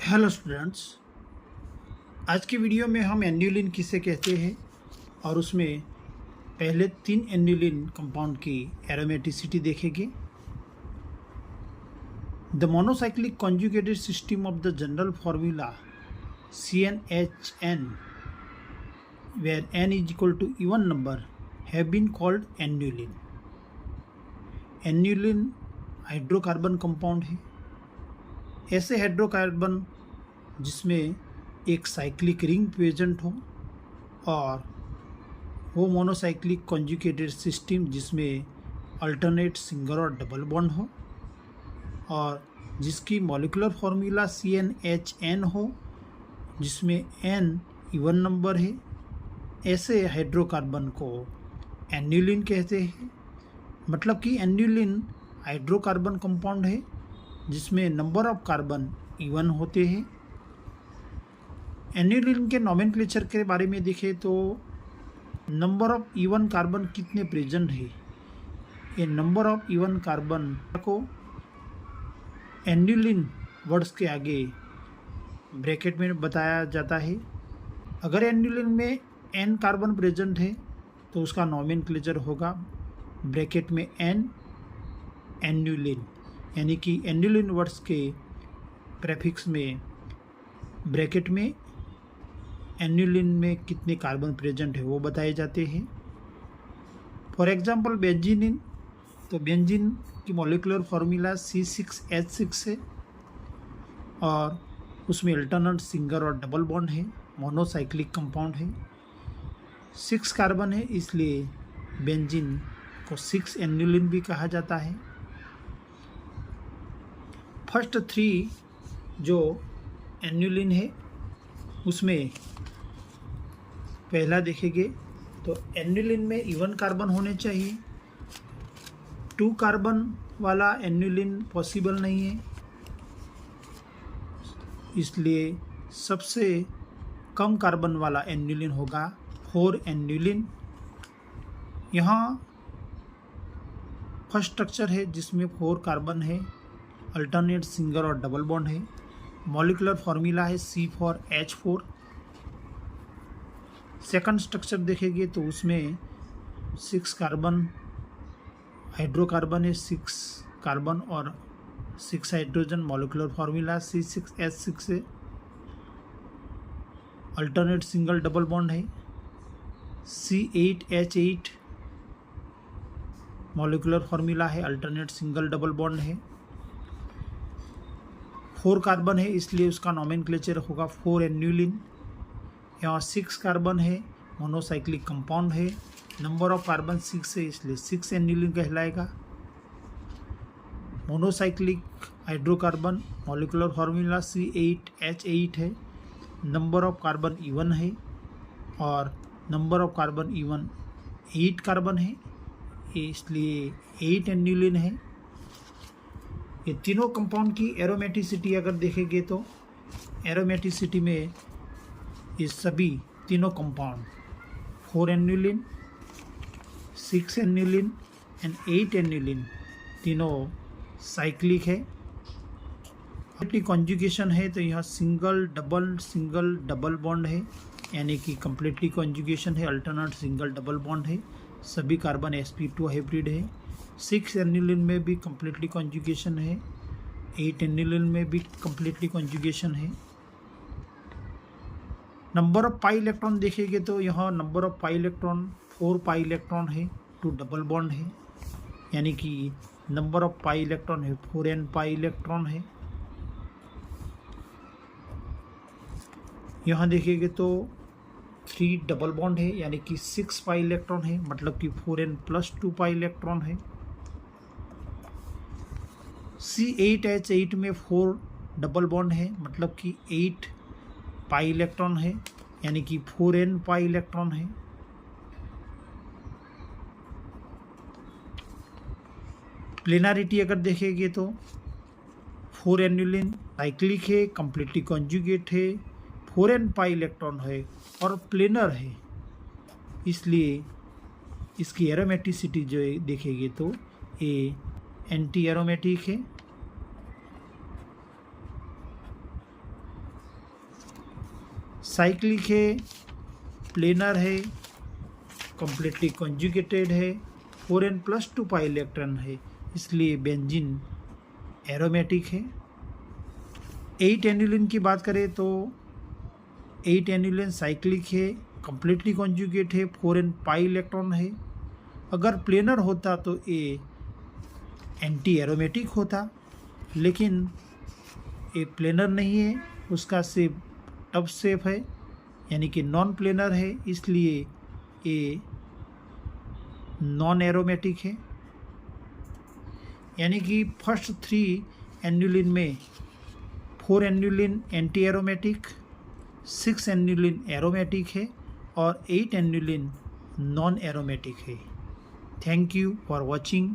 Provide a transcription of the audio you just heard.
Hello students, आज की video में हम एन्युलिन किसे कहते हैं और उसमें पहले 3 एन्युलिन कंपाउंड की एरोमेटिसिटी देखेंगे। The monocyclic conjugated system of the general formula CnHn where n is equal to even number have been called annulene. Annulene hydrocarbon compound है। ऐसे हाइड्रोकार्बन जिसमें एक साइक्लिक रिंग प्रेजेंट हो और वो मोनोसाइक्लिक कॉन्जुगेटेड सिस्टम जिसमें alternate single और double bond हो और जिसकी मॉलिक्यूलर फार्मूला CnHn हो जिसमें n इवन नंबर है। ऐसे हाइड्रोकार्बन को एन्युलिन कहते हैं। मतलब कि एन्युलिन हाइड्रोकार्बन कंपाउंड है जिसमें नंबर ऑफ कार्बन इवन होते हैं। एन्युलिन के नॉमेनक्लेचर के बारे में देखें तो नंबर ऑफ इवन कार्बन कितने प्रेजेंट है, ये नंबर ऑफ इवन कार्बन को एन्युलिन वर्ड्स के आगे ब्रैकेट में बताया जाता है। अगर एन्युलिन में n कार्बन प्रेजेंट है तो उसका नॉमेनक्लेचर होगा ब्रैकेट में n एन्युलिन, यानी कि एन्युलिन वर्ड्स के प्रेफिक्स में ब्रैकेट में एन्युलिन में कितने कार्बन प्रेजेंट है वो बताए जाते हैं। फॉर एग्जांपल बेंजीन, तो बेंजीन की मॉलिक्यूलर फार्मूला C6H6 है और उसमें अल्टरनेट सिंगल और डबल बॉन्ड है, मोनोसाइक्लिक कंपाउंड है। 6 कार्बन है इसलिए बेंजीन को 6 एन्युलिन भी कहा जाता है। फर्स्ट 3 जो एन्युलिन है उसमें पहला देखेंगे तो एन्युलिन में इवन कार्बन होने चाहिए। 2 कार्बन वाला एन्युलिन पॉसिबल नहीं है, इसलिए सबसे कम कार्बन वाला एन्युलिन होगा 4 एन्युलिन। यहाँ फर्स्ट स्ट्रक्चर है जिसमें 4 कार्बन है, अल्टरनेट सिंगल और डबल बॉन्ड है। मॉलिक्यूलर फार्मूला है C4H4। सेकंड स्ट्रक्चर देखेंगे तो उसमें 6 कार्बन हाइड्रोकार्बन है, 6 कार्बन और 6 हाइड्रोजन। मॉलिक्यूलर फार्मूला C6H6 है, अल्टरनेट सिंगल डबल बॉन्ड है। C8H8 मॉलिक्यूलर फार्मूला है, अल्टरनेट सिंगल डबल बॉन्ड है। 4 कार्बन है इसलिए उसका नॉमेनक्लेचर होगा 4 एन्युलिन। यहाँ 6 कार्बन है, मोनोसाइक्लिक कंपाउंड है, नंबर ऑफ कार्बन 6 है इसलिए 6 एन्युलिन कहलाएगा। Monocyclic hydrocarbon molecular formula C8H8 है, नंबर ऑफ कार्बन इवन है और number of carbon even 8 carbon है इसलिए 8 एन्युलिन है। ये तीनों कंपाउंड की एरोमेटिसिटी अगर देखेंगे तो एरोमेटिसिटी में ये सभी तीनों compound 4 annulene, 6 annulene and 8 annulene तीनों साइक्लिक है। कॉन्जुगेशन है तो यहाँ सिंगल डबल बॉन्ड है, यानी कि कम्प्लीटली कॉन्जुगेशन है, अल्टरनेट सिंगल डबल बॉन्ड है, सभी कार्बन sp2 हाइब्रिड है। 6 एन्युलिन में भी कम्प्लीटली कॉन्जुगेशन है, 8 एन्युलिन में भी कम्प्लीटली कॉन्जुगेशन है। नंबर ऑफ पाई इलेक्ट्रॉन देखेंगे तो यहाँ number of pi electron 4 pi electron है, 2 डबल बॉन्ड है, यानी कि नंबर ऑफ पाई इलेक्ट्रॉन है 4n पाई इलेक्ट्रॉन है। यहाँ देखेंगे तो 3 डबल बॉन्ड है, यानी कि 6 पाई इलेक्ट्रॉन है, मतलब कि 4n + 2 पाई इलेक्ट्रॉन है। C8H8 में 4 डबल बॉन्ड है, मतलब कि 8 पाई इलेक्ट्रॉन है, यानी कि 4n पाई इलेक्ट्रॉन है। प्लेनारिटी अगर देखेंगे तो 4 एन्युलिन साइक्लिक है, कम्प्लीटली कॉन्जुगेट है, 4n पाई इलेक्ट्रॉन है और प्लेनर है, इसलिए इसकी एरोमेटिसिटी जो देखेंगे तो ये एंटी एरोमेटिक है। साइक्लिक है, प्लेनर है, कम्प्लीटली कॉन्जुगेटेड है, 4n+2 पाई इलेक्ट्रॉन है, इसलिए बेंजीन एरोमेटिक है। 8 एनुलिन की बात करें तो 8 एनुलिन साइक्लिक है, कम्प्लीटली कॉन्जुगेट है, 4n पाई इलेक्ट्रॉन है। अगर प्लेनर होता तो ये एंटी एरोमेटिक होता, लेकिन ये प्लेनर नहीं है, उसका शेप टब शेप है, यानी कि नॉन प्लेनर है, इसलिए ये नॉन एरोमेटिक है। यानी कि फर्स्ट 3 एनुलिन में 4 annulene anti aromatic, 6 annulene aromatic है और 8 एनुलिन नॉन एरोमेटिक है। Thank you for watching.